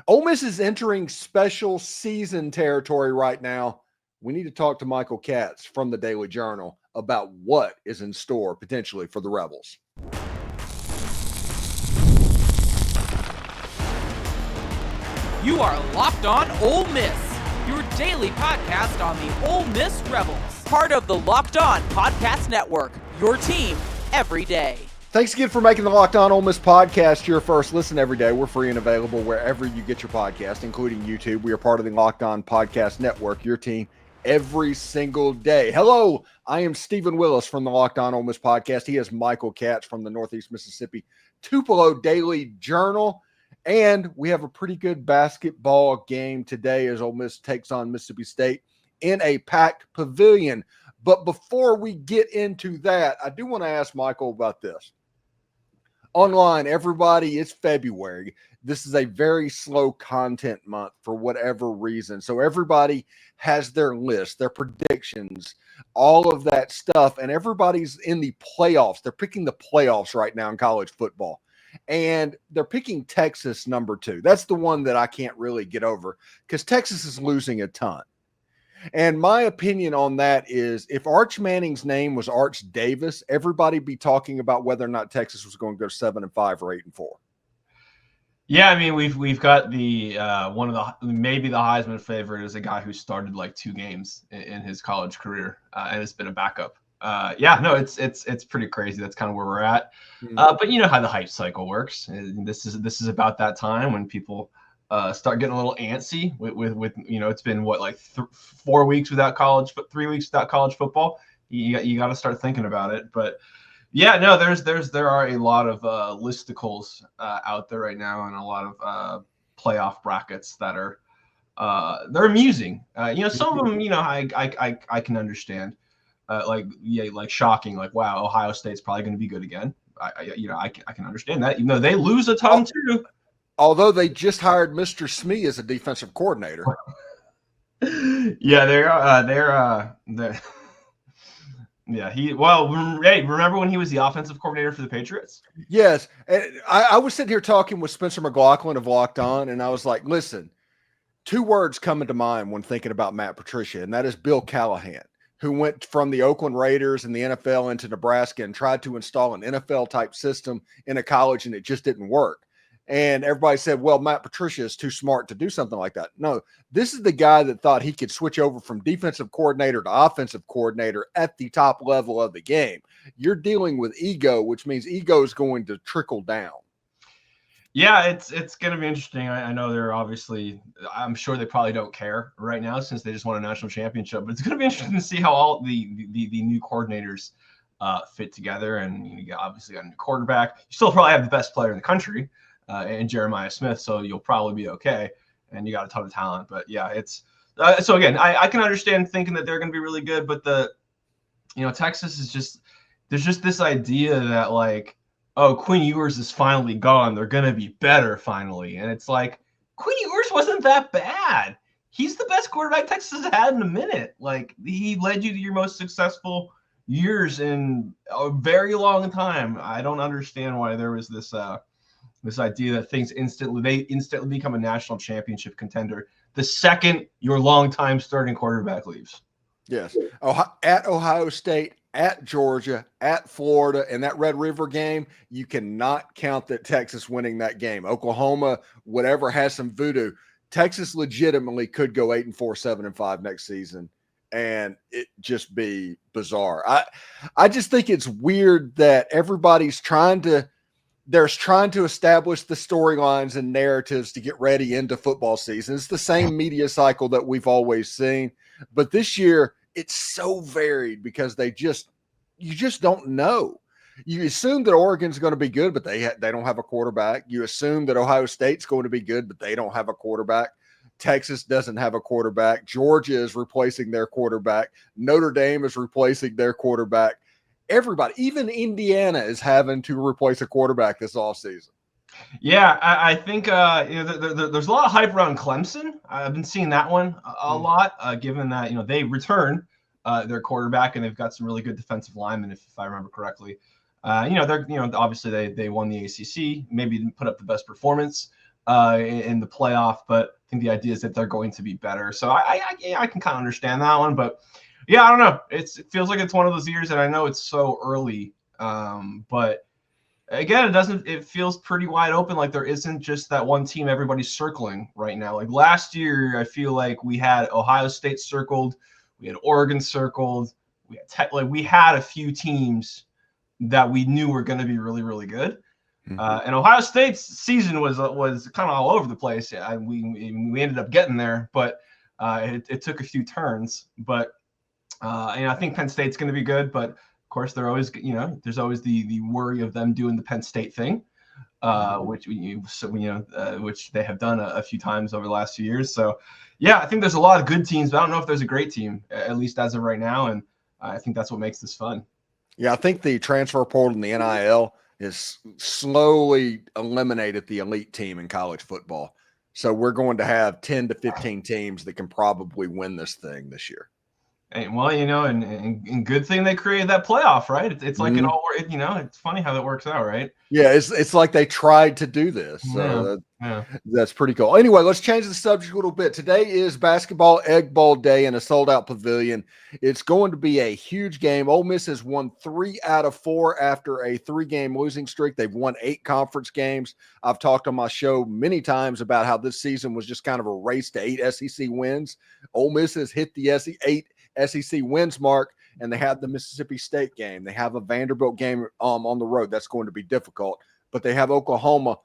Ole Miss is entering special season territory right now. We need to talk to Michael Katz from the Daily Journal about what is in store potentially for the Rebels. You are Locked On Ole Miss, your daily podcast on the Ole Miss Rebels. Part of the Locked On Podcast Network, your team every day. Thanks again for making the Locked On Ole Miss podcast your first listen every day. We're free and available wherever you get your podcast, including YouTube. We are part of the Locked On Podcast Network, your team every single day. Hello, I am Steven Willis from the Locked On Ole Miss podcast. He is Michael Katz from the Northeast Mississippi Tupelo Daily Journal. And we have a pretty good basketball game today as Ole Miss takes on Mississippi State in a packed pavilion. But before we get into that, I do want to ask Michael about this. Online, everybody, it's February. This is a very slow content month for whatever reason. So everybody has their list, their predictions, all of that stuff. And everybody's in the playoffs. They're picking the playoffs right now in college football. And they're picking Texas number 2. That's the one that I can't really get over because Texas is losing a ton. And my opinion on that is if Arch Manning's name was Arch Davis, everybody be talking about whether or not Texas was going to go 7-5 or 8-4. Yeah, I mean we've got the one of the maybe the Heisman favorite is a guy who started like 2 games in his college career and has been a backup. It's pretty crazy. That's kind of where we're at. But you know how the hype cycle works. And this is about that time when people start getting a little antsy with it's been what, like 4 weeks without college, but 3 weeks without college football. You got to start thinking about it. But yeah, no, there are a lot of listicles out there right now, and a lot of playoff brackets that are they're amusing. Some of them, I can understand. Like shocking, like wow, Ohio State's probably going to be good again. I can understand that, even though they lose a ton too. Although they just hired Mr. Smee as a defensive coordinator. Yeah, they're yeah. Remember when he was the offensive coordinator for the Patriots? Yes, and I was sitting here talking with Spencer McLaughlin of Locked On, and I was like, listen, 2 words come into mind when thinking about Matt Patricia, and that is Bill Callahan, who went from the Oakland Raiders and the NFL into Nebraska and tried to install an NFL-type system in a college, and it just didn't work. And everybody said, well, Matt Patricia is too smart to do something like that. No, this is the guy that thought he could switch over from defensive coordinator to offensive coordinator at the top level of the game. You're dealing with ego, which means ego is going to trickle down. Yeah, it's going to be interesting. I know they're obviously – I'm sure they probably don't care right now since they just won a national championship. But it's going to be interesting to see how all the new coordinators fit together. And you obviously got a new quarterback. You still probably have the best player in the country in Jeremiah Smith, so you'll probably be okay. And you got a ton of talent. But, yeah, it's so, again, I can understand thinking that they're going to be really good. But Texas is just – there's just this idea that, like, oh, Quinn Ewers is finally gone. They're going to be better finally. And it's like, Quinn Ewers wasn't that bad. He's the best quarterback Texas has had in a minute. Like, he led you to your most successful years in a very long time. I don't understand why there was this idea that they instantly become a national championship contender the second your longtime starting quarterback leaves. Yes. At Ohio State, at Georgia, at Florida, and that Red River game, you cannot count that Texas winning that game. Oklahoma, whatever, has some voodoo. Texas legitimately could go 8-4, 7-5 next season, and it just be bizarre. I just think it's weird that everybody's trying to establish the storylines and narratives to get ready into football season. It's the same media cycle that we've always seen, but this year it's so varied because you just don't know. You assume that Oregon's going to be good, but they don't have a quarterback. You assume that Ohio State's going to be good, but they don't have a quarterback. Texas doesn't have a quarterback. Georgia is replacing their quarterback. Notre Dame is replacing their quarterback. Everybody, even Indiana, is having to replace a quarterback this offseason. Yeah, I think there's a lot of hype around Clemson. I've been seeing that one a lot, given that they return their quarterback and they've got some really good defensive linemen, if I remember correctly. They're obviously they won the ACC, maybe didn't put up the best performance in the playoff, but I think the idea is that they're going to be better. So I can kind of understand that one, but yeah, I don't know. It feels like it's one of those years, and I know it's so early, but again, it feels pretty wide open. Like there isn't just that one team everybody's circling right now. Like last year, I feel like we had Ohio State circled, we had Oregon circled, we had a few teams that we knew were going to be really, really good. And Ohio State's season was kind of all over the place. Yeah, we ended up getting there, but it took a few turns. But and I think Penn State's going to be good, but of course they're always, there's always the worry of them doing the Penn State thing, which which they have done a few times over the last few years. So yeah, I think there's a lot of good teams, but I don't know if there's a great team, at least as of right now. And I think that's what makes this fun. Yeah, I think the transfer portal and the NIL is slowly eliminated the elite team in college football. So we're going to have 10 to 15 teams that can probably win this thing this year. And, well, and good thing they created that playoff, right? It's like it all, it's funny how that works out, right? Yeah, it's like they tried to do this. So that's pretty cool. Anyway, let's change the subject a little bit. Today is basketball Egg Bowl day in a sold-out pavilion. It's going to be a huge game. Ole Miss has won 3 out of 4 after a 3-game losing streak. They've won 8 conference games. I've talked on my show many times about how this season was just kind of a race to 8 SEC wins. Ole Miss has hit the 8 SEC wins mark, and they have the Mississippi State game. They have a Vanderbilt game on the road. That's going to be difficult, but they have Oklahoma.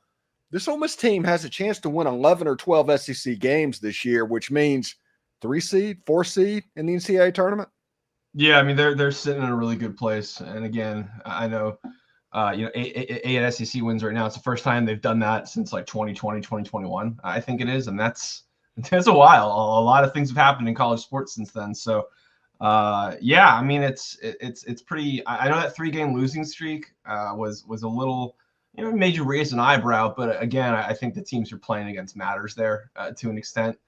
This Ole Miss team has a chance to win 11 or 12 SEC games this year, which means 3 seed, 4 seed in the NCAA tournament. Yeah, I mean they're sitting in a really good place, and again, I know 8 SEC wins right now. It's the first time they've done that since like 2020, 2021. I think it is, and that's a while. A lot of things have happened in college sports since then. So, yeah, I mean, it's pretty. I know that 3-game losing streak was a little, made you raise an eyebrow. But again, I think the teams you're playing against matters there to an extent.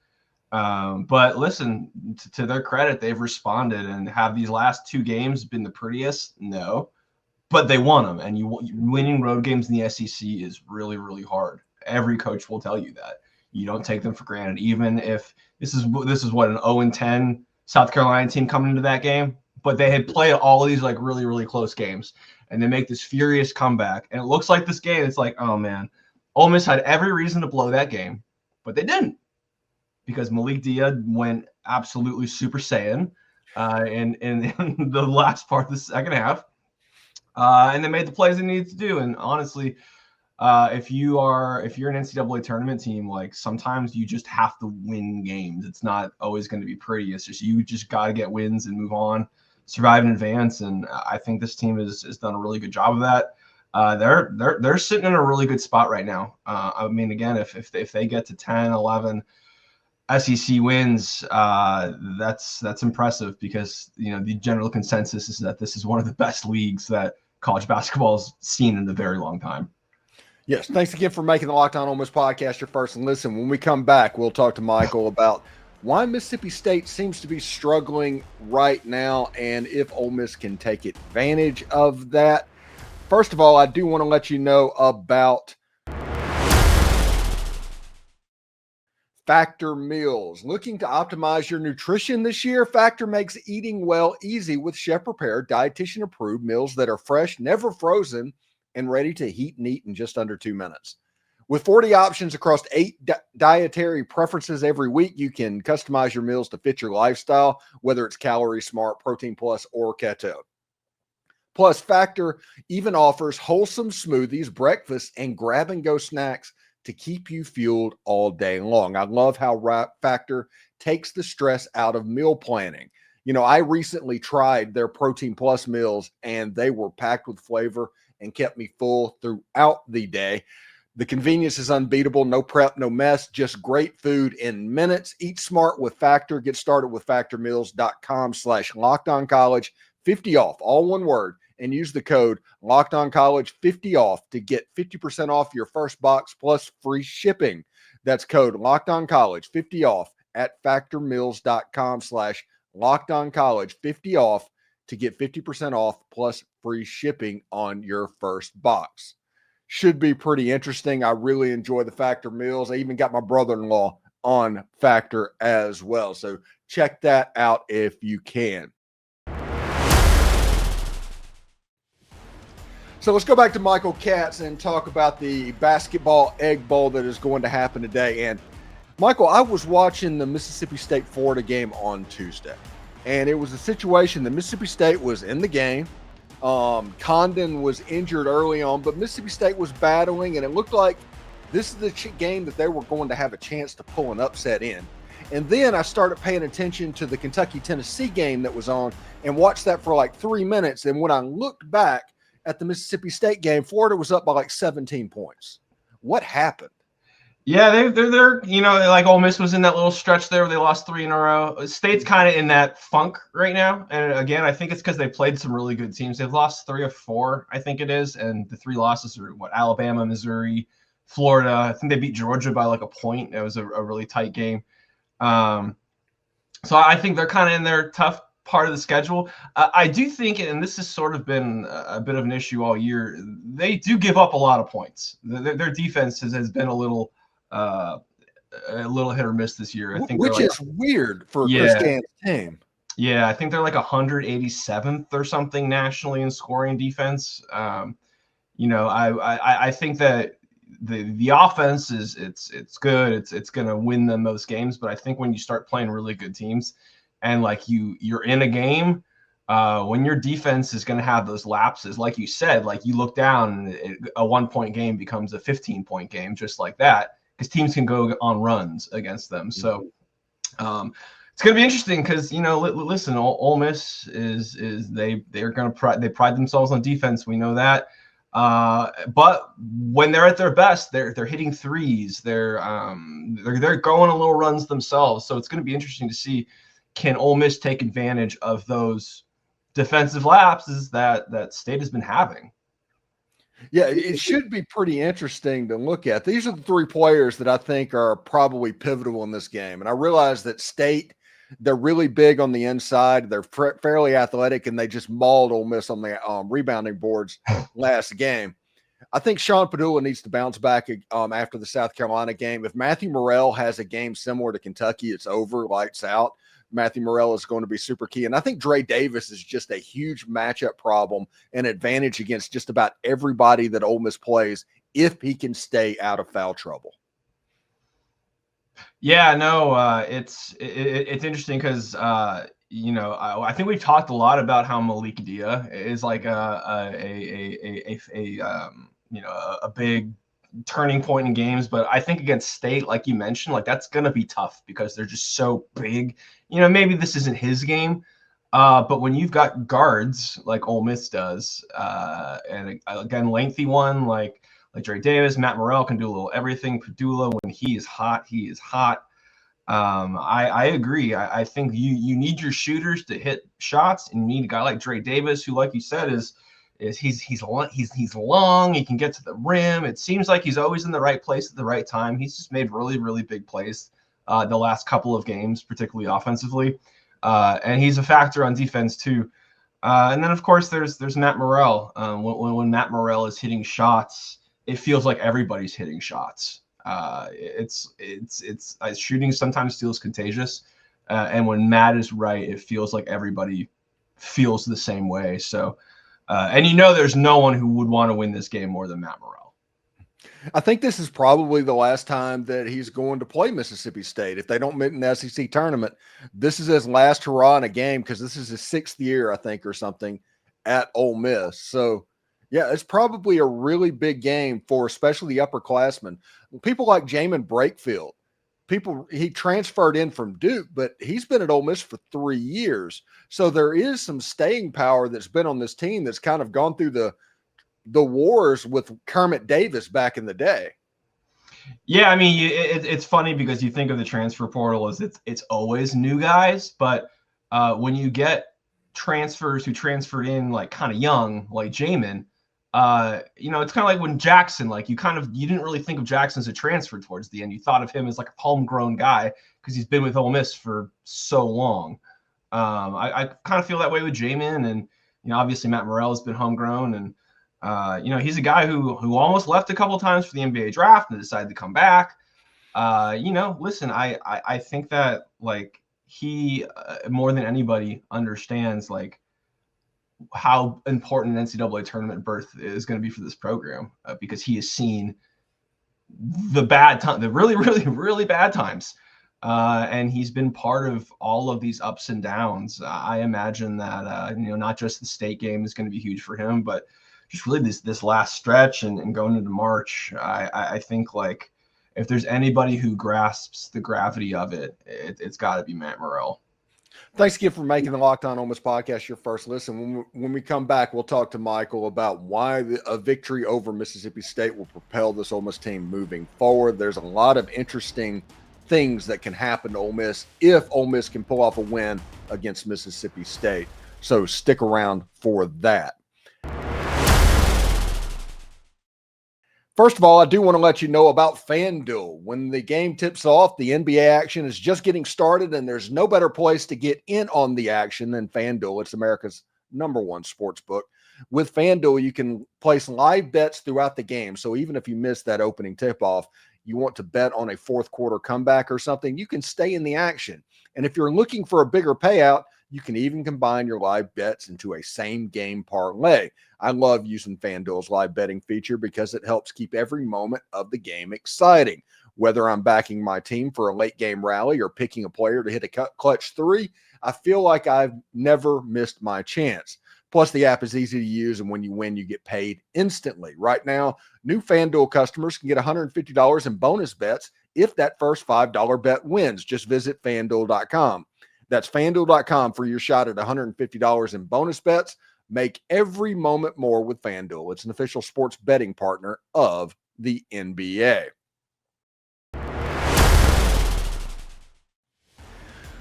But listen, to their credit, they've responded, and have these last 2 games been the prettiest? No, but they won them. And winning road games in the SEC is really, really hard. Every coach will tell you that. You don't take them for granted, even if this is what, an 0-10 South Carolina team coming into that game, but they had played all of these like really, really close games, and they make this furious comeback. And it looks like this game, it's like, oh man, Ole Miss had every reason to blow that game, but they didn't, because Malik Dia went absolutely Super Saiyan in the last part of the second half, and they made the plays they needed to do. And honestly, if you're an NCAA tournament team, like sometimes you just have to win games. It's not always going to be pretty. It's just you just got to get wins and move on, survive in advance. And I think this team has done a really good job of that. They're sitting in a really good spot right now. I mean, again, if they get to 10, 11 SEC wins, that's impressive, because the general consensus is that this is one of the best leagues that college basketball has seen in a very long time. Yes, thanks again for making the Locked On Ole Miss podcast your first listen. When we come back, we'll talk to Michael about why Mississippi State seems to be struggling right now, and if Ole Miss can take advantage of that. First of all, I do want to let you know about Factor Meals. Looking to optimize your nutrition this year? Factor makes eating well easy with chef-prepared, dietitian-approved meals that are fresh, never frozen, and ready to heat and eat in just under 2 minutes. With 40 options across 8 dietary preferences every week, you can customize your meals to fit your lifestyle, whether it's Calorie Smart, Protein Plus, or Keto. Plus, Factor even offers wholesome smoothies, breakfast, and grab-and-go snacks to keep you fueled all day long. I love how Factor takes the stress out of meal planning. I recently tried their Protein Plus meals, and they were packed with flavor and kept me full throughout the day. The convenience is unbeatable. No prep, no mess, just great food in minutes. Eat smart with Factor. Get started with factormeals.com/lockedoncollege. 50 off, all one word, and use the code LockedOnCollege50 to get 50% off your first box plus free shipping. That's code LockedOnCollege50 at factormeals.com/lockedoncollege50 to get 50% off plus free shipping on your first box. should be pretty interesting. I really enjoy the Factor meals. I even got my brother-in-law on Factor as well. So check that out if you can. So let's go back to Michael Katz and talk about the basketball egg bowl that is going to happen today. And Michael, I was watching the Mississippi State-Florida game on Tuesday, and it was a situation that Mississippi State was in the game. Condon was injured early on, but Mississippi State was battling, and it looked like this is the game that they were going to have a chance to pull an upset in. And then I started paying attention to the Kentucky-Tennessee game that was on and watched that for like 3 minutes. And when I looked back at the Mississippi State game, Florida was up by like 17 points. What happened? Yeah, they're like Ole Miss was in that little stretch there where they lost 3 in a row. State's kind of in that funk right now. And again, I think it's because they played some really good teams. They've lost 3 of 4, I think it is. And the 3 losses are Alabama, Missouri, Florida. I think they beat Georgia by like a point. It was a really tight game. So I think they're kind of in their tough part of the schedule. I do think, and this has sort of been a bit of an issue all year, they do give up a lot of points. Their defense has been a little hit or miss this year. I think, which is weird for Chris Gann's team. Yeah, I think they're like 187th or something nationally in scoring defense. I think that the offense it's good. It's going to win them most games, but I think when you start playing really good teams and like you're in a game, when your defense is going to have those lapses, like you said, like you look down, a 1-point game becomes a 15-point game, just like that, because teams can go on runs against them. So it's going to be interesting because, listen, Ole Miss they're going to pride themselves on defense. We know that. But when they're at their best, they're hitting threes. They're going on little runs themselves. So it's going to be interesting to see, can Ole Miss take advantage of those defensive lapses that State has been having? Yeah, it should be pretty interesting to look at. These are the 3 players that I think are probably pivotal in this game. And I realize that State, they're really big on the inside. They're fairly athletic, and they just mauled Ole Miss on the rebounding boards last game. I think Sean Padula needs to bounce back after the South Carolina game. If Matthew Murrell has a game similar to Kentucky, it's over, lights out. Matthew Murrell is going to be super key. And I think Dre Davis is just a huge matchup problem and advantage against just about everybody that Ole Miss plays if he can stay out of foul trouble. Yeah, no, it's interesting because I think we've talked a lot about how Malik Dia is like a big turning point in games, but I think against State, like you mentioned, like that's gonna be tough because they're just so big. Maybe this isn't his game, but when you've got guards like Ole Miss does, and again lengthy one like Dre Davis, Matt Murrell can do a little everything. Padula, when he is hot, he is hot. I agree. I think you need your shooters to hit shots, and you need a guy like Dre Davis, who, like you said, he's long. He can get to the rim. It seems like he's always in the right place at the right time. He's just made really, really big plays the last couple of games, particularly offensively, and he's a factor on defense too. And then of course there's Matt Murrell. When Matt Murrell is hitting shots, it feels like everybody's hitting shots. It's shooting sometimes feels contagious, and when Matt is right, it feels like everybody feels the same way. So, and there's no one who would want to win this game more than Matt Murrell. I think this is probably the last time that he's going to play Mississippi State. If they don't meet in the SEC tournament, this is his last hurrah in a game because this is his 6th year, I think, or something at Ole Miss. So, yeah, it's probably a really big game for especially the upperclassmen. People like Jamin Brakefield, he transferred in from Duke, but he's been at Ole Miss for 3 years. So there is some staying power that's been on this team that's kind of gone through the wars with Kermit Davis back in the day. Yeah, I mean, it's funny because you think of the transfer portal as it's always new guys, but when you get transfers who transferred in like kind of young, like Jamin, it's kind of like when Jackson, like you didn't really think of Jackson as a transfer towards the end. You thought of him as like a homegrown guy because he's been with Ole Miss for so long. I kind of feel that way with Jamin, and obviously Matt Murrell has been homegrown, and He's a guy who almost left a couple of times for the NBA draft and decided to come back. Listen, I think that like he more than anybody understands like how important an NCAA tournament berth is going to be for this program because he has seen the bad time, the really, really, really bad times. And he's been part of all of these ups and downs. I imagine that, not just the state game is going to be huge for him, but just really this last stretch and going into March. I think like if there's anybody who grasps the gravity of it, it's got to be Matt Murrell. Thanks again for making the Locked On Ole Miss podcast your first listen. When we come back, we'll talk to Michael about why a victory over Mississippi State will propel this Ole Miss team moving forward. There's a lot of interesting things that can happen to Ole Miss if Ole Miss can pull off a win against Mississippi State. So stick around for that. First of all, I do want to let you know about FanDuel. When the game tips off, the NBA action is just getting started, and there's no better place to get in on the action than FanDuel. It's America's #1 sports book. With FanDuel, you can place live bets throughout the game. So even if you miss that opening tip-off, you want to bet on a fourth quarter comeback or something, you can stay in the action. And if you're looking for a bigger payout, you can even combine your live bets into a same-game parlay. I love using FanDuel's live betting feature because it helps keep every moment of the game exciting. Whether I'm backing my team for a late-game rally or picking a player to hit a clutch three, I feel like I've never missed my chance. Plus, the app is easy to use, and when you win, you get paid instantly. Right now, new FanDuel customers can get $150 in bonus bets if that first $5 bet wins. Just visit FanDuel.com. That's FanDuel.com for your shot at $150 in bonus bets. Make every moment more with FanDuel. It's an official sports betting partner of the NBA.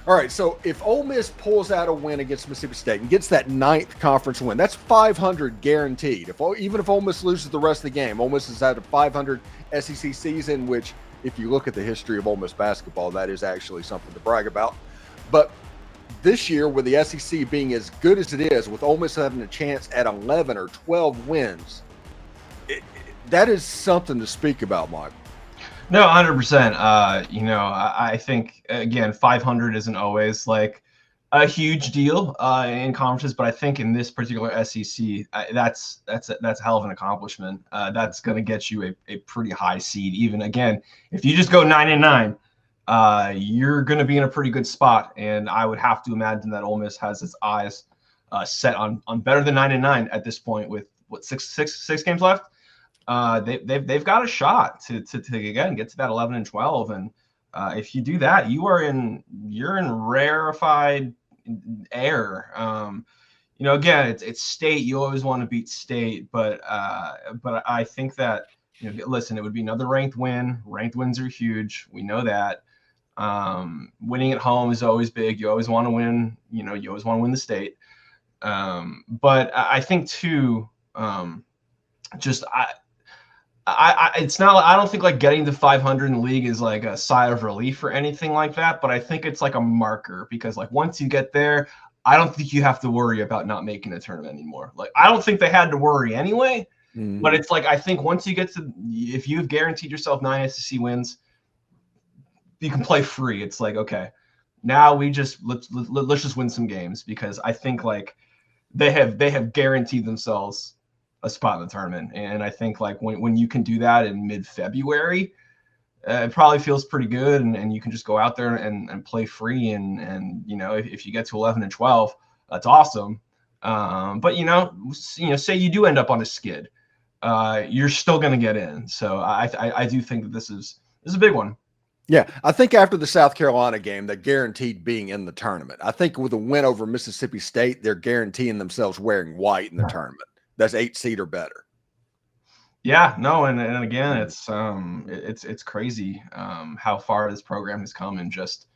All right, so if Ole Miss pulls out a win against Mississippi State and gets that 9th conference win, that's 500 guaranteed. Even if Ole Miss loses the rest of the game, Ole Miss has had a 500 SEC season, which if you look at the history of Ole Miss basketball, that is actually something to brag about. But this year, with the SEC being as good as it is, with Ole Miss having a chance at 11 or 12 wins, that is something to speak about, Mike. No, 100%. I think, again, 500 isn't always like a huge deal in conferences, but I think in this particular SEC, that's a hell of an accomplishment. That's going to get you a pretty high seed. Even, again, if you just go 9-9, you're going to be in a pretty good spot. And I would have to imagine that Ole Miss has its eyes set on better than 9-9 at this point with what, six games left. They've got a shot to again get to that 11-12. And if you do that, you're in rarefied air. Again, it's state. You always want to beat state, but I think that, listen, it would be another ranked win. Ranked wins are huge. We know that. Winning at home is always big. You always want to win. You always want to win the state. But I think too, it's not. I don't think like getting to 500 in the league is like a sigh of relief or anything like that. But I think it's like a marker because like once you get there, I don't think you have to worry about not making the tournament anymore. Like I don't think they had to worry anyway. Mm-hmm. But it's like I think once you get to, if you've guaranteed yourself 9 SEC wins, you can play free. It's like okay, now let's just win some games because I think like they have guaranteed themselves a spot in the tournament. And I think like when you can do that in mid-February, it probably feels pretty good. And you can just go out there and play free. And if you get to 11-12, that's awesome. But say you do end up on a skid, you're still going to get in. So I do think that this is a big one. Yeah, I think after the South Carolina game, they're guaranteed being in the tournament. I think with a win over Mississippi State, they're guaranteeing themselves wearing white in the tournament. That's 8 seed or better. Yeah, no, and again, it's crazy how far this program has come in just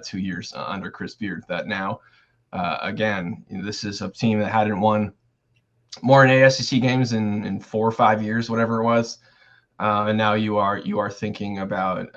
2 years under Chris Beard. That now, again, this is a team that hadn't won more than 8 SEC games in 4 or 5 years, whatever it was, and now you are thinking about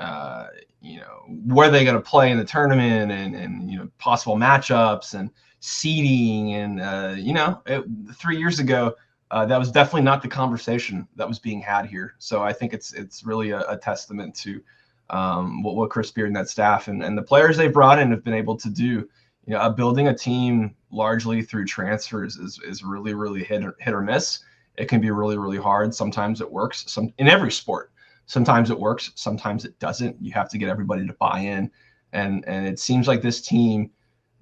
where they're going to play in the tournament and possible matchups and seeding and 3 years ago. that was definitely not the conversation that was being had here. So I think it's really a testament to what Chris Beard and that staff and the players they brought in have been able to do. You know, building a team largely through transfers is really, really hit or miss. It can be really, really hard. Sometimes it works. In every sport, sometimes it works, sometimes it doesn't. You have to get everybody to buy in, and it seems like this team,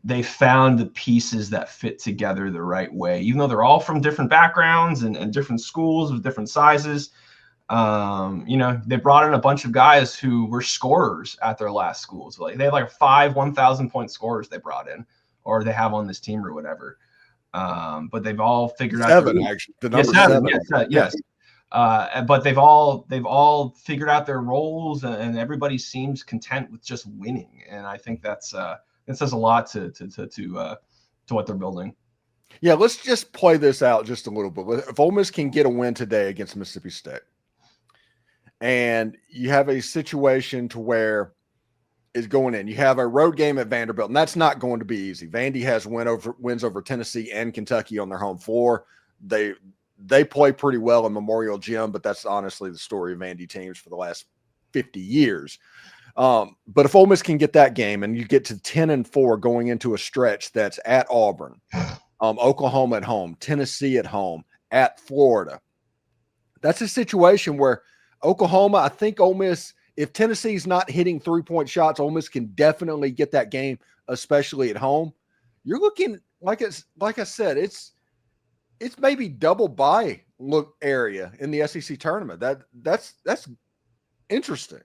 they found the pieces that fit together the right way, even though they're all from different backgrounds and different schools with different sizes. You know, they brought in a bunch of guys who were scorers at their last schools. Like they have like 5 1,000-point scorers they brought in, or they have on this team or whatever. But they've all figured out actually. The number seven. Yes. But they've all figured out their roles, and everybody seems content with just winning. And I think it says a lot to what they're building. Yeah, let's just play this out just a little bit. If Ole Miss can get a win today against Mississippi State, and you have a situation to where it's going in, you have a road game at Vanderbilt, and that's not going to be easy. Vandy has wins over Tennessee and Kentucky on their home floor. They play pretty well in Memorial Gym, but that's honestly the story of Vandy teams for the last 50 years. But if Ole Miss can get that game and you get to 10-4 going into a stretch that's at Auburn, Oklahoma at home, Tennessee at home, at Florida, that's a situation where Oklahoma, I think Ole Miss, if Tennessee's not hitting 3-point shots, Ole Miss can definitely get that game, especially at home. You're looking like I said, it's maybe double bye look area in the SEC tournament. That's interesting.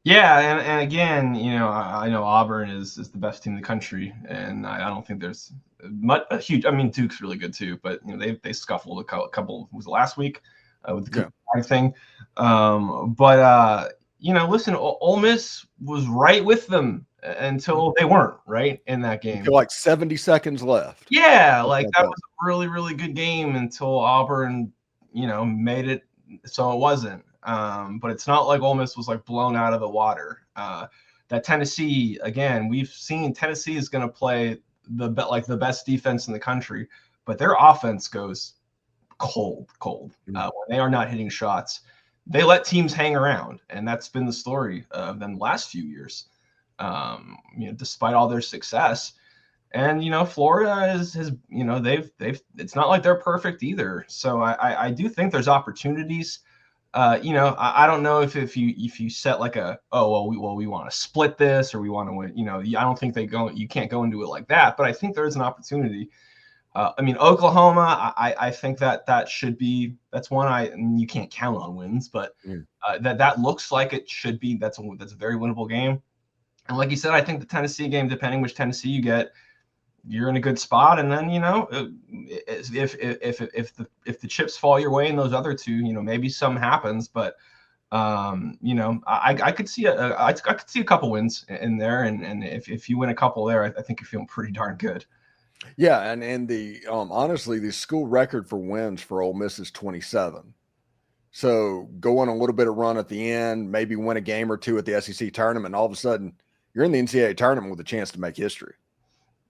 Yeah, and again, you know, I know Auburn is the best team in the country, and I don't think there's a huge. I mean, Duke's really good too, but you know they scuffled a couple. Was it last week with the thing? But you know, listen, Ole Miss was right with them until they weren't right in that game. Until like 70 seconds left. Yeah, like that was a really, really good game until Auburn, you know, made it so it wasn't. But it's not like Ole Miss was like blown out of the water. That Tennessee, again, we've seen Tennessee is going to play the best defense in the country, but their offense goes cold. When they are not hitting shots, they let teams hang around, and that's been the story of them the last few years. You know, despite all their success, and you know, Florida has you know they've it's not like they're perfect either. So I do think there's opportunities. You know, I don't know if you set like we want to split this or we want to win. You know, I don't think you can't go into it like that. But I think there is an opportunity. I mean, Oklahoma, I think that's one you can't count on wins, but that looks like it should be. That's a very winnable game. And like you said, I think the Tennessee game, depending which Tennessee you get, you're in a good spot. And then, you know, if the chips fall your way in those other two, you know, maybe something happens. But you know, I could see I could see a couple wins in there, and if you win a couple there, I think you're feeling pretty darn good. Yeah, and the honestly, the school record for wins for Ole Miss is 27. So go on a little bit of run at the end, maybe win a game or two at the SEC tournament, and all of a sudden you're in the NCAA tournament with a chance to make history.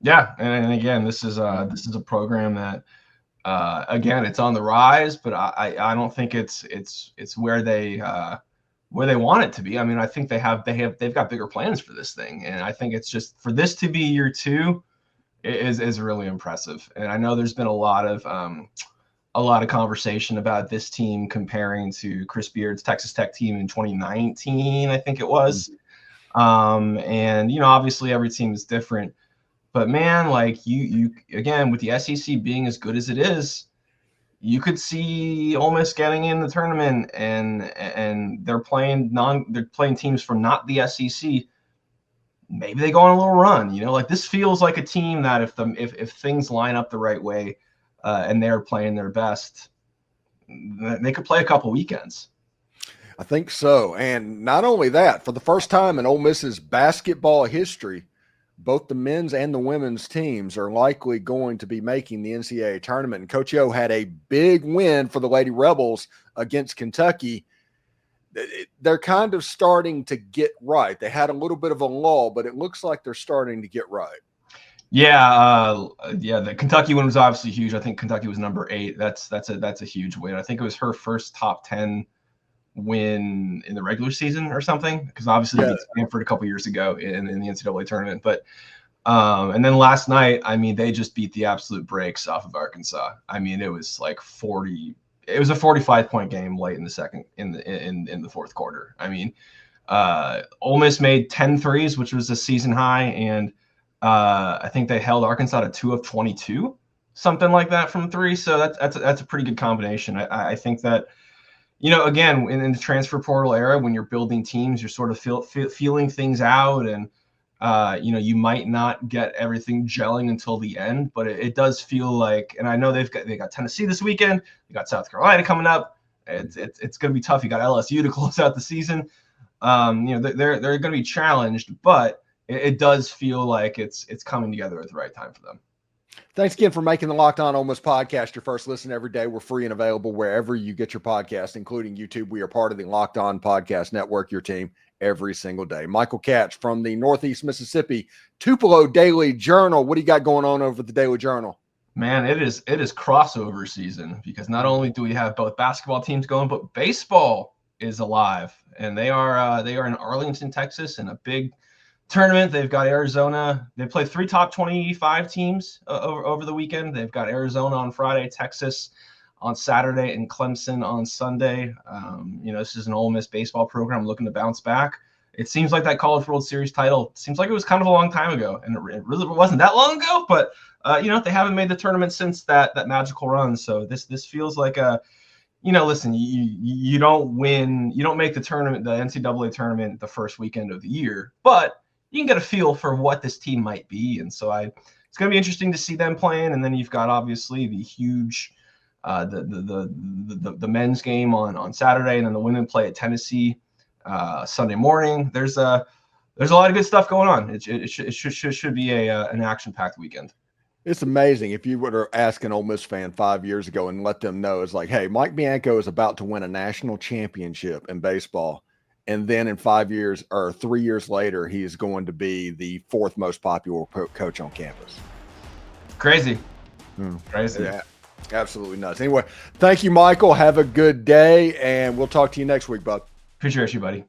Yeah, and again, this is a program that again, it's on the rise, but I don't think it's where they want it to be. I mean, I think they've got bigger plans for this thing, and I think it's just for this to be year 2 is really impressive. And I know there's been a lot of conversation about this team comparing to Chris Beard's Texas Tech team in 2019, I think it was. And you know, obviously every team is different, but man, like you again, with the SEC being as good as it is, you could see Ole Miss getting in the tournament, and they're playing teams from not the SEC. Maybe they go on a little run, you know, like this feels like a team that if things line up the right way, and they're playing their best, they could play a couple weekends. I think so. And not only that, for the first time in Ole Miss's basketball history, both the men's and the women's teams are likely going to be making the NCAA tournament. And Coach O had a big win for the Lady Rebels against Kentucky. They're kind of starting to get right. They had a little bit of a lull, but it looks like they're starting to get right. Yeah, the Kentucky one was obviously huge. I think Kentucky was number 8. That's a huge win. I think it was her first top 10 win in the regular season or something, because obviously they beat Stanford a couple years ago in the NCAA tournament. But and then last night, I mean, they just beat the absolute brakes off of Arkansas. I mean, it was like 40. It was a 45-point game late in the fourth quarter. I mean, Ole Miss made 10 threes, which was a season high, and I think they held Arkansas to 2 of 22, something like that from 3. So that's a pretty good combination. I think that, again, in the transfer portal era, when you're building teams, you're sort of feeling things out, and you might not get everything gelling until the end, but it does feel like, and I know they got Tennessee this weekend, they got South Carolina coming up. It's going to be tough. You got LSU to close out the season. They're going to be challenged, but it does feel like it's coming together at the right time for them. Thanks again for making the Locked On Ole Miss podcast your first listen every day. We're free and available wherever you get your podcast, including YouTube. We are part of the Locked On Podcast Network, your team every single day. Michael Katz from the Northeast Mississippi Tupelo Daily Journal. What do you got going on over at the Daily Journal? Man, it is crossover season, because not only do we have both basketball teams going, but baseball is alive, and they are in Arlington, Texas, in a big tournament. They've got Arizona. They play 3 top 25 teams over the weekend. They've got Arizona on Friday, Texas on Saturday, and Clemson on Sunday. This is an Ole Miss baseball program looking to bounce back. It seems like that College World Series title seems like it was kind of a long time ago, and it really wasn't that long ago. But they haven't made the tournament since that magical run. So this feels like a, listen, you don't make the tournament, the NCAA tournament, the first weekend of the year, but you can get a feel for what this team might be. And so it's going to be interesting to see them playing. And then you've got obviously the huge, the men's game on Saturday, and then the women play at Tennessee Sunday morning. There's a lot of good stuff going on. It should be an action-packed weekend. It's amazing. If you were to ask an Ole Miss fan 5 years ago and let them know, it's like, hey, Mike Bianco is about to win a national championship in baseball. And then in 5 years or 3 years later, he is going to be the 4th most popular coach on campus. Crazy. Crazy. Yeah, absolutely nuts. Anyway, thank you, Michael. Have a good day, and we'll talk to you next week, bud. Appreciate you, buddy.